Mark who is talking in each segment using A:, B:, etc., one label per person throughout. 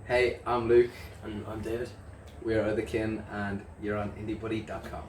A: Hey, I'm Luke.
B: And I'm David.
A: We are Otherkin, and you're on IndieBuddie.com.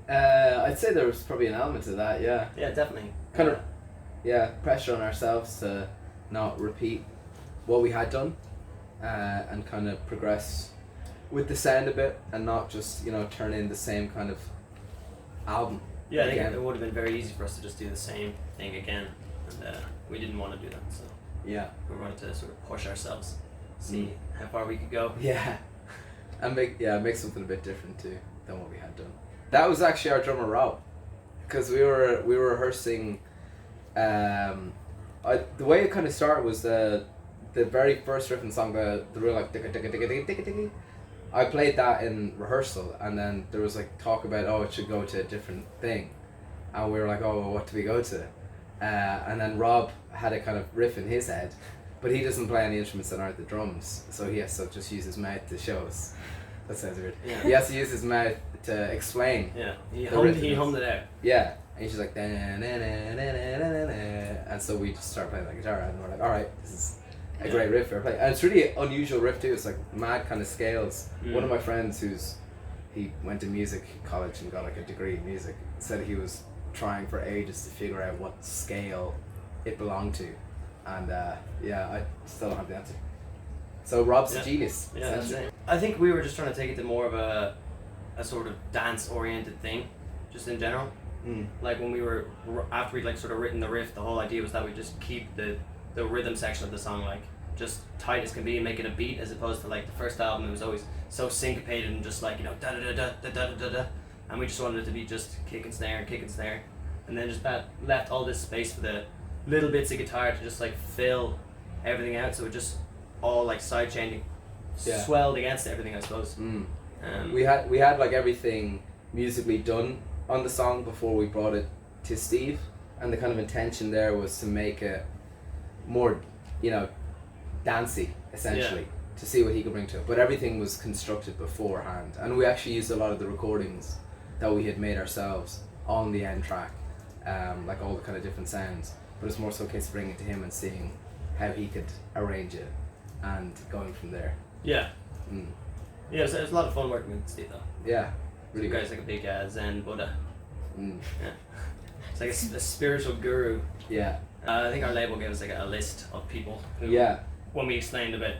A: I'd say there was probably an element to that, yeah.
B: Yeah, definitely.
A: Kind of, yeah, pressure on ourselves to not repeat what we had done, and kind of progress with the sound a bit, and not just turn in the same kind of album.
B: Yeah, I think
A: again.
B: it would have been very easy for us to just do the same thing again, and we didn't want to do that, so
A: Yeah.
B: we wanted to sort of push ourselves, see how far we could go.
A: Yeah, and make something a bit different too than what we had done. That was actually our drummer Rob, because we were rehearsing. The way it kind of started was the very first riff in the song, the real like digga digga digga digga digga digga. I played that in rehearsal, and then there was like talk about it should go to a different thing, and we were like, well, what do we go to? And then Rob had a kind of riff in his head, but he doesn't play any instruments that aren't the drums, so he has to just use his mouth to show us. That sounds weird.
B: Yeah.
A: He has to use his mouth to explain.
B: Yeah, he
A: The
B: hummed it out.
A: Yeah, and he's just like, and so we just start playing the guitar, and we're like, all right, this is a great riff we're playing. And it's really unusual riff too. It's like mad kind of scales. One of my friends he went to music college and got like a degree in music, said he was trying for ages to figure out what scale it belonged to, and I still don't have the answer. So Rob's a genius.
B: Yeah, that's it. I think we were just trying to take it to more of a sort of dance oriented thing, just in general. Like when we were after we'd like sort of written the riff, the whole idea was that we just keep the rhythm section of the song like just tight as can be and make it a beat, as opposed to like the first album. It was always so syncopated and just like da da da da da da da da, and we just wanted it to be just kick and snare, and then just that left all this space for the little bits of guitar to just like fill everything out, so it just all like side chaining swelled against everything, I suppose. We had like everything musically done on the song before we brought it to Steve, and the kind of intention there was to make it more dancey, essentially, to see what he could bring to it. But everything was constructed beforehand, and we actually used a lot of the recordings that we had made ourselves on the end track, like all the kind of different sounds. But it's more so a case of bringing it to him and seeing how he could arrange it and going from there. Yeah, it was a lot of fun working with Steve though.
A: Yeah, really
B: You
A: good.
B: guys like a big Zen Buddha.
A: Mm.
B: Yeah, it's like a spiritual guru.
A: Yeah.
B: I think our label gave us like a list of people who, when we explained about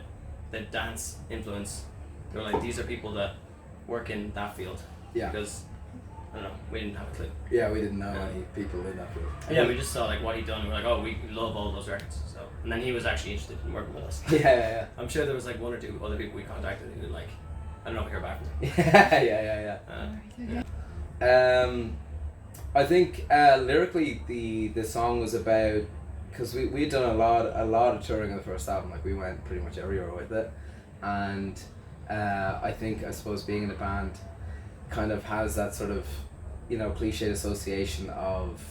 B: the dance influence, they were like, these are people that work in that field.
A: Yeah.
B: Because, I don't know, we didn't have a clue.
A: Yeah, we didn't know any people in that field.
B: Yeah, we just saw like what he'd done, and we were like, oh, we love all those records. So, and then he was actually interested in working with us.
A: Yeah.
B: I'm sure there was like one or two other people we contacted who like, I don't know if we heard back from them.
A: Yeah. I think lyrically the song was about, because we'd done a lot of touring on the first album, like we went pretty much everywhere with it, and I suppose being in a band kind of has that sort of cliched association of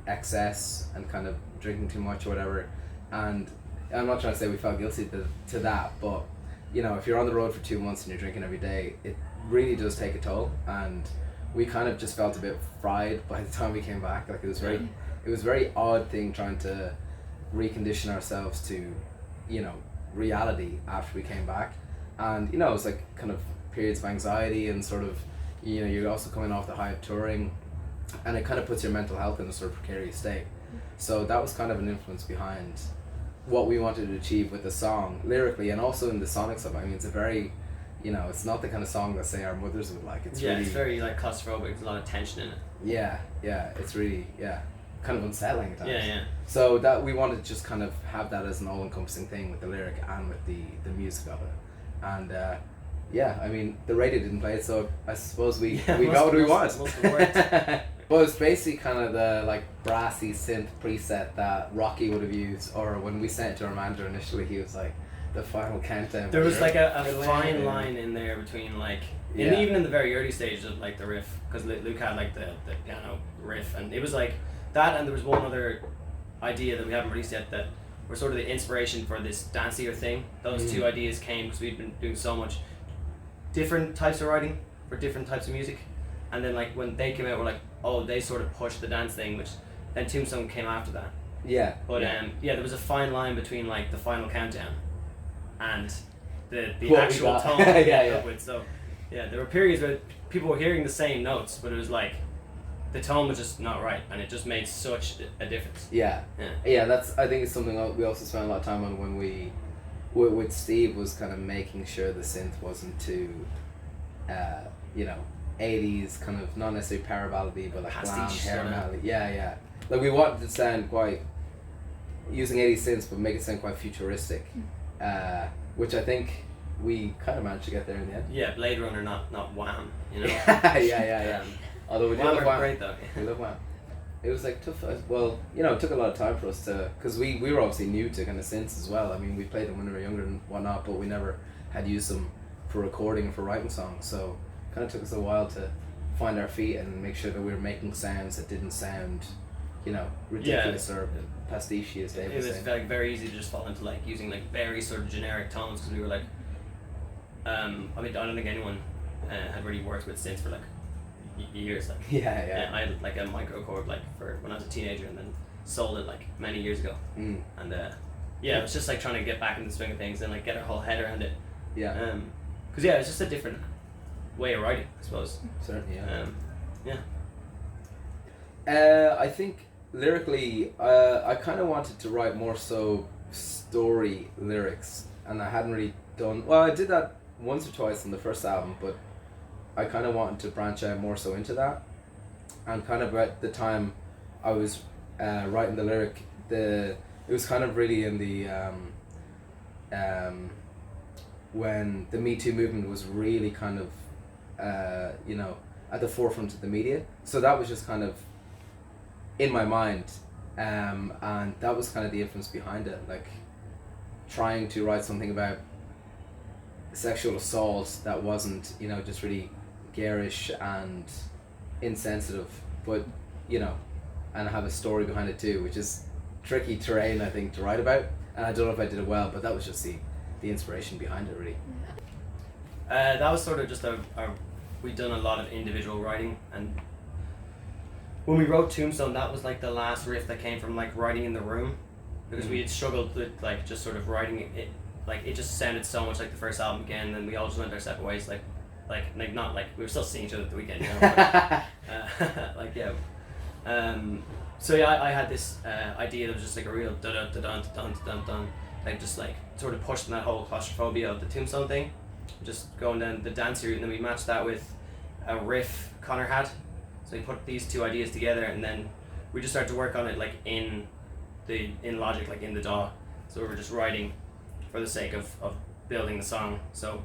A: excess and kind of drinking too much or whatever, and I'm not trying to say we felt guilty to that, but if you're on the road for 2 months and you're drinking every day, it really does take a toll, and we kind of just felt a bit fried by the time we came back. Like it was very odd thing trying to recondition ourselves to reality after we came back, and it was like kind of periods of anxiety, and sort of you're also coming off the high of touring, and it kind of puts your mental health in a sort of precarious state. So that was kind of an influence behind what we wanted to achieve with the song lyrically, and also in the sonic stuff. I mean, it's a very it's not the kind of song that say our mothers would like. It's really,
B: it's very like claustrophobic. There's a lot of tension in it.
A: Yeah, it's really kind of unsettling at times.
B: Yeah.
A: So that we wanted to just kind of have that as an all-encompassing thing with the lyric and with the music of it, and I mean the radio didn't play it, so I suppose we got what we want. Well, it's basically kind of the like brassy synth preset that Rocky would have used, or when we sent it to our manager initially, he was like, the final countdown.
B: There was like a fine line in there between like, even in the very early stages of like the riff, because Luke had like the piano riff, and it was like that, and there was one other idea that we haven't released yet that were sort of the inspiration for this dancier thing. Those two ideas came because we'd been doing so much different types of writing for different types of music, and then like when they came out, we're like, oh, they sort of pushed the dance thing, which then Tombstone came after that.
A: Yeah.
B: But there was a fine line between like the final countdown and the
A: What we
B: actual
A: got.
B: tone
A: Yeah,
B: we ended
A: yeah.
B: up with. So yeah, there were periods where people were hearing the same notes, but it was like the tone was just not right, and it just made such a difference.
A: Yeah.
B: Yeah.
A: That's, I think it's something we also spent a lot of time on when we with Steve, was kind of making sure the synth wasn't too 80s kind of, not necessarily power ballady, but like glam
B: Pastiche
A: hair
B: sorta.
A: metal. Yeah. Like we wanted to sound quite, using 80s synths, but make it sound quite futuristic, which I think we kind of managed to get there in the end.
B: Yeah, Blade Runner, not Wham. You know.
A: yeah. Although we do
B: Wham
A: love
B: are
A: Wham.
B: great though.
A: We love Wham. It was like tough. Well, it took a lot of time for us to, because we were obviously new to kind of synths as well. I mean, we played them when we were younger and whatnot, but we never had used them for recording and for writing songs. So it kind of took us a while to find our feet and make sure that we were making sounds that didn't sound, ridiculous or pastiche, as Dave
B: It
A: was
B: was
A: saying.
B: like very easy to just fall into like using like very sort of generic tones, because we were like, I mean, I don't think anyone had really worked with synths for like years. Like
A: Yeah.
B: I had like a microchord like for when I was a teenager, and then sold it like many years ago.
A: Mm.
B: And it was just like trying to get back in the swing of things and like get our whole head around it.
A: Yeah.
B: Because it's just a different way of writing, I suppose.
A: Certainly, yeah. I think lyrically, I kind of wanted to write more so story lyrics, and I hadn't really done. Well, I did that once or twice on the first album, but I kind of wanted to branch out more so into that. And kind of at the time I was writing the lyric, it was kind of really in the when the Me Too movement was really kind of at the forefront of the media. So that was just kind of in my mind, and that was kind of the influence behind it, like trying to write something about sexual assault that wasn't just really garish and insensitive, but and have a story behind it too, which is tricky terrain, I think, to write about, and I don't know if I did it well, but that was just the inspiration behind it, really.
B: That was sort of just we'd done a lot of individual writing, and when we wrote Tombstone, that was like the last riff that came from like writing in the room, because we had struggled with like just sort of writing it, like it just sounded so much like the first album again, and then we all just went our separate ways, like not like we were still seeing each other at the weekend, but, like yeah. So yeah, I had this idea that was just like a real dun, like just like sort of pushed in that whole claustrophobia of the Tombstone thing, just going down the dance route, and then we matched that with a riff Connor had. So we put these two ideas together, and then we just started to work on it like in Logic, like in the DAW. So we were just writing for the sake of building the song. So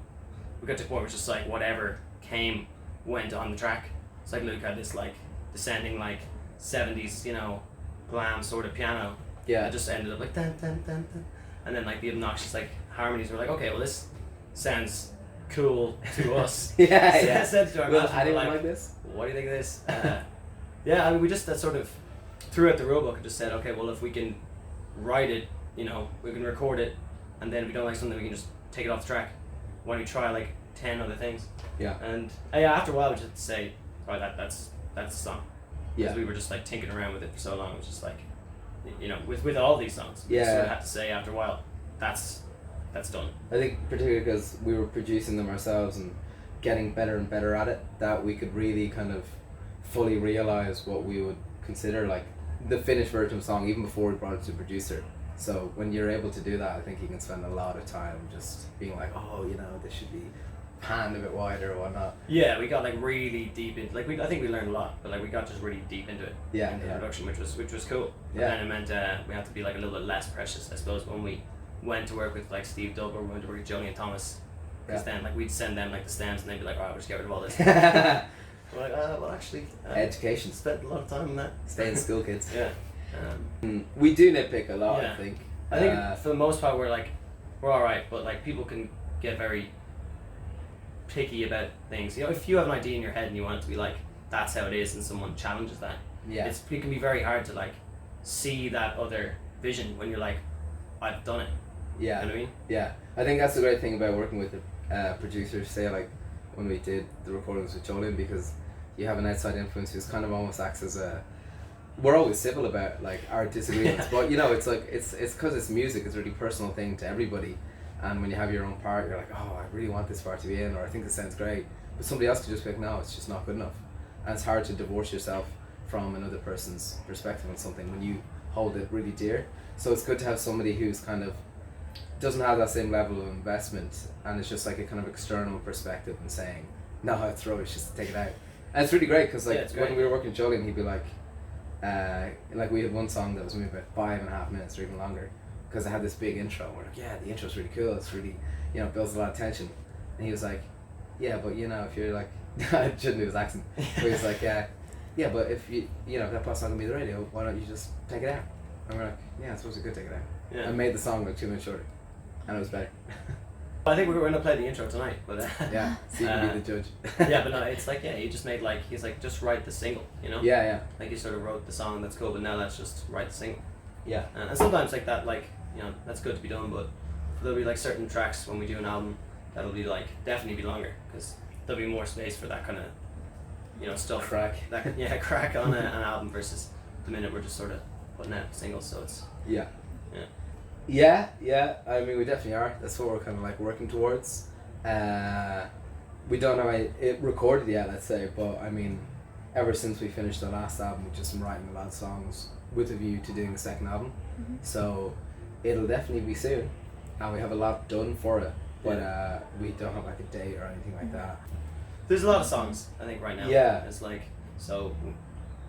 B: we got to a point where it's just like whatever came went on the track. It's like Luke had this like descending like 70s, glam sort of piano.
A: Yeah.
B: It just ended up like dun dun dun dun. And then like the obnoxious like harmonies were like, okay, well this sounds cool to us.
A: yeah.
B: Said to our
A: Will
B: master,
A: anyone like this?
B: What do you think of this? Yeah, I mean, we just sort of threw out the rule book and just said, okay, well, if we can write it, we can record it, and then if we don't like something, we can just take it off the track. Why don't we try like 10 other things?
A: Yeah.
B: And after a while, we just had to say, all right, that's the song.
A: Yeah.
B: Because we were just like tinkering around with it for so long. It was just like, with all these songs, we
A: Yeah.
B: sort of had to say after a while, that's done.
A: I think particularly because we were producing them ourselves and getting better and better at it, that we could really kind of fully realize what we would consider like the finished version of a song even before we brought it to the producer. So when you're able to do that, I think you can spend a lot of time just being like, oh, this should be panned a bit wider or whatnot.
B: Yeah, we got like really deep into like I think we learned a lot, but like we got just really deep into it.
A: Yeah,
B: into the
A: yeah.
B: production, which was cool. But
A: Yeah.
B: then it meant we had to be like a little bit less precious, I suppose, when we went to work with like Steve Dub or we went to work with Jolene Thomas. Because then like we'd send them like the stems and they'd be like, alright, we'll just get rid of all this. We're like, well actually,
A: Education.
B: spent a lot of time on that.
A: Stay in school, kids.
B: Yeah.
A: We do nitpick a lot,
B: Yeah.
A: I think.
B: I think for the most part we're alright, but like people can get very picky about things. If you have an idea in your head and you want it to be like that's how it is, and someone challenges that,
A: Yeah.
B: it can be very hard to like see that other vision when you're like, I've done it.
A: Yeah.
B: You know what I mean?
A: Yeah. I think that's the great thing about working with the producers, say like when we did the recordings with Jolene, because you have an outside influence who's kind of almost acts as we're always civil about like our disagreements, but it's like it's because it's music, it's a really personal thing to everybody, and when you have your own part, you're like, oh, I really want this part to be in, or I think this sounds great, but somebody else could just be like, no, it's just not good enough, and it's hard to divorce yourself from another person's perspective on something when you hold it really dear. So it's good to have somebody who's kind of doesn't have that same level of investment, and it's just like a kind of external perspective and saying, no, it's rubbish, just take it out. And it's really great because like when we were working with Julian, he'd be like we had one song that was maybe about 5.5 minutes or even longer, because it had this big intro. We're like, yeah, the intro's really cool, it's really, builds a lot of tension. And he was like, yeah, but if you're like, I shouldn't do his accent, but he was like, yeah, but if if that part's not gonna be the radio, why don't you just take it out? And we're like, yeah, I suppose we could take it out. Yeah. And made the song like 2 minutes shorter, and it was better.
B: I think we're going to play the intro tonight, but
A: yeah, so you can be the judge.
B: Yeah, but no, it's like, he just made he's like, just write the single,
A: Yeah.
B: Like he sort of wrote the song, that's cool, but now let's just write the single.
A: Yeah.
B: And sometimes like that, that's good to be done, but there'll be like certain tracks when we do an album that'll be like definitely be longer, because there'll be more space for that kind of, stuff.
A: Crack.
B: Crack on an album versus the minute we're just sort of putting out singles, so it's.
A: Yeah. Yeah, I mean, we definitely are. That's what we're kind of like working towards. We don't have it recorded yet, let's say, but I mean, ever since we finished the last album, we've just been writing a lot of songs with a view to doing the second album. Mm-hmm. So it'll definitely be soon, and we have a lot done for it, but we don't have like a date or anything like that.
B: There's a lot of songs, I think, right now.
A: Yeah.
B: It's like, so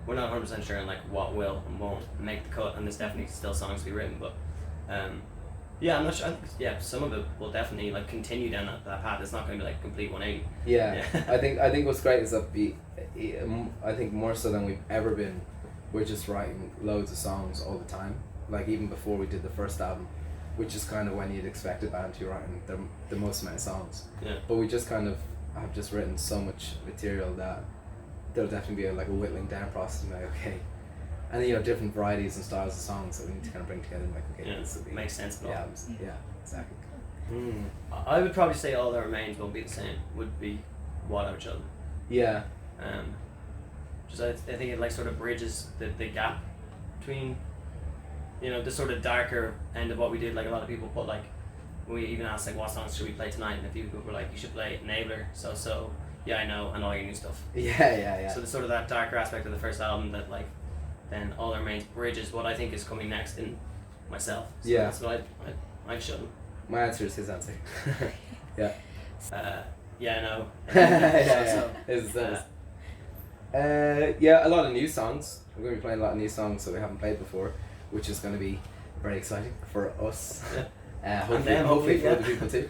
B: we're not 100% sure on like what will and won't make the cut, and there's definitely still songs to be written, but I'm not sure. I think, some of it will definitely like continue down that path. It's not going to be like complete 180.
A: Yeah. I think what's great is that I think more so than we've ever been, we're just writing loads of songs all the time. Like even before we did the first album, which is kind of when you'd expect a band to be writing the most amount of songs. Yeah. But we just kind of have just written so much material that there'll definitely be like a whittling down process. And like, okay. And different varieties and styles of songs that we need to kind of bring together and like, okay, this will be
B: makes sense.
A: Yeah, exactly.
B: I would probably say All That Remains won't be the same. Would be What Our Children.
A: Yeah.
B: Just I think it like sort of bridges the gap between, the sort of darker end of what we did. Like a lot of people put like, we even asked like, what songs should we play tonight? And a few people were like, you should play Enabler, So Yeah, I Know, and All Your New Stuff.
A: Yeah.
B: So the sort of that darker aspect of the first album that like. Then All That Remains bridges what I think is coming next in myself. So that's what I'd show them.
A: My answer is his answer. Yeah.
B: Yeah, I know.
A: A lot of new songs. We're going to be playing a lot of new songs that we haven't played before, which is going to be very exciting for us. Yeah. Hopefully for other people too.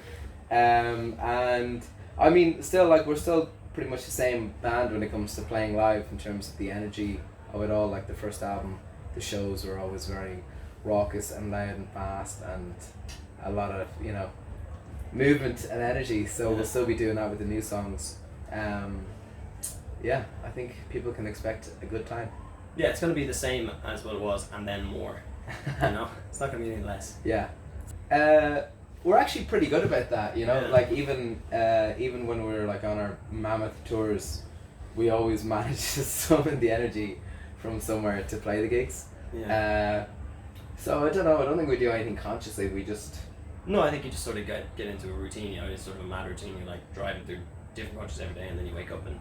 A: And I mean, still we're still pretty much the same band when it comes to playing live in terms of the energy of it all. Like the first album, the shows were always very raucous and loud and fast, and a lot of movement and energy. So we'll still be doing that with the new songs. I think people can expect a good time.
B: Yeah, it's going to be the same as what it was, and then more. It's not going to be any less.
A: Yeah. We're actually pretty good about that. Like even when we were like on our mammoth tours, we always managed to summon the energy from somewhere to play the gigs. Yeah. So I don't know. I don't think we do anything consciously. We just.
B: No, I think you just sort of get into a routine. It's sort of a mad routine. You're like driving through different countries every day, and then you wake up and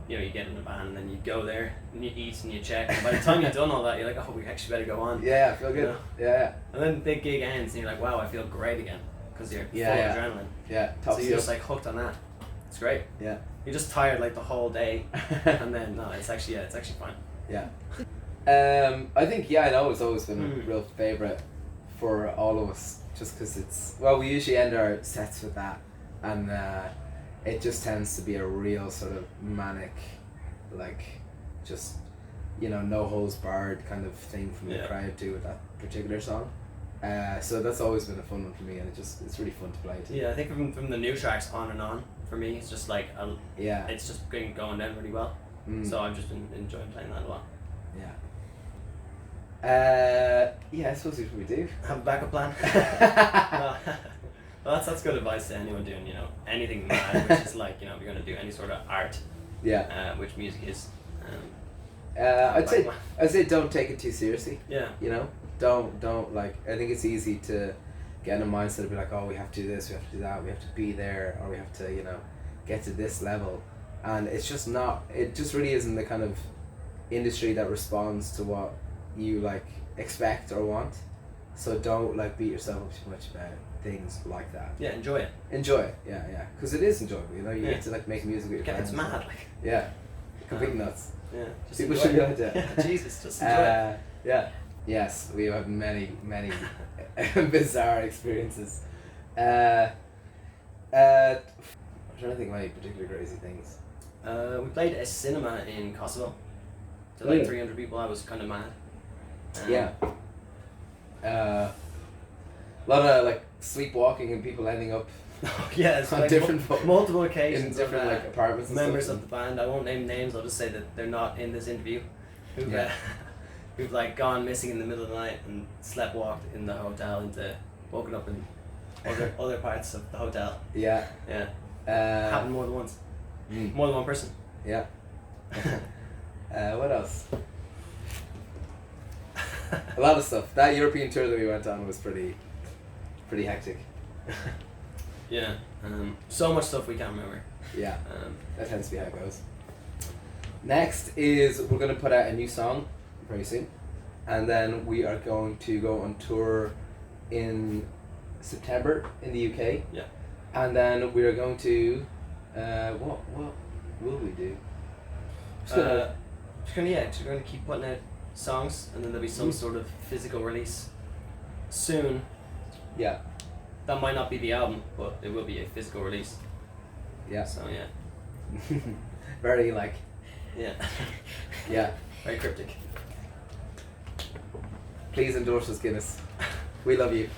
B: you get in a van, and then you go there and you eat and you check. And by the time you've done all that, you're like, oh, we actually better go on.
A: Yeah, I feel good. Yeah.
B: And then the big gig ends, and you're like, wow, I feel great again, because you're full of adrenaline.
A: Yeah.
B: So you're just like hooked on that. It's great.
A: Yeah.
B: You're just tired like the whole day, and then it's actually fine.
A: Yeah. I think I know it's always been a real favourite for all of us, just because we usually end our sets with that, and it just tends to be a real sort of manic, like just no holds barred kind of thing from the crowd too with that particular song. So that's always been a fun one for me, and it's really fun to play too.
B: Yeah, I think from the new tracks On and On, for me it's just like it's just been going down really well. So I've just been enjoying playing that a lot.
A: I suppose what we do.
B: Have a backup plan. Well, that's good advice to anyone doing anything mad, which is like if you're gonna do any sort of art. Yeah. Which music is.
A: I'd say don't take it too seriously.
B: Yeah.
A: Don't like. I think it's easy to get in a mindset of be like, oh, we have to do this, we have to do that, we have to be there, or we have to, you know, get to this level. And it's just not, it just really isn't the kind of industry that responds to what you like expect or want. So don't like beat yourself up too much about things like that.
B: Yeah, enjoy it.
A: Enjoy it, yeah, because it is enjoyable, you know, you
B: Yeah.
A: get to like make music with your friends.
B: It's mad, like.
A: Yeah, complete nuts.
B: Yeah, just
A: People
B: enjoy
A: should
B: it.
A: go to
B: Yeah, Jesus, just enjoy it.
A: Yeah. Yes, we have many bizarre experiences. I'm trying to think of any particular crazy things.
B: We played a cinema in Kosovo to like 300 people. I was kind of mad.
A: Yeah. A lot of like sleepwalking and people ending up
B: yeah, it's
A: on
B: like
A: different
B: multiple occasions
A: in different
B: of,
A: like apartments and
B: members
A: stuff.
B: of the band. I won't name names. I'll just say that they're not in this interview. Who've,
A: Yeah.
B: who've like gone missing in the middle of the night and sleptwalked in the hotel into woken up in other parts of the hotel.
A: Yeah.
B: Yeah.
A: Uh,
B: Happened more than once.
A: mm,
B: More than one person.
A: yeah. What else? A lot of stuff. That European tour that we went on was pretty hectic.
B: Yeah. So much stuff we can't remember.
A: Yeah. That tends to be how it goes. Next is we're going to put out a new song very soon, and then we are going to go on tour in September in the UK.
B: Yeah.
A: And then we are going to what will we do?
B: Just gonna keep putting out songs, and then there'll be some sort of physical release soon.
A: Yeah.
B: That might not be the album, but it will be a physical release.
A: Yeah.
B: So yeah.
A: Very like.
B: Yeah.
A: Yeah.
B: Very cryptic.
A: Please endorse us, Guinness. We love you.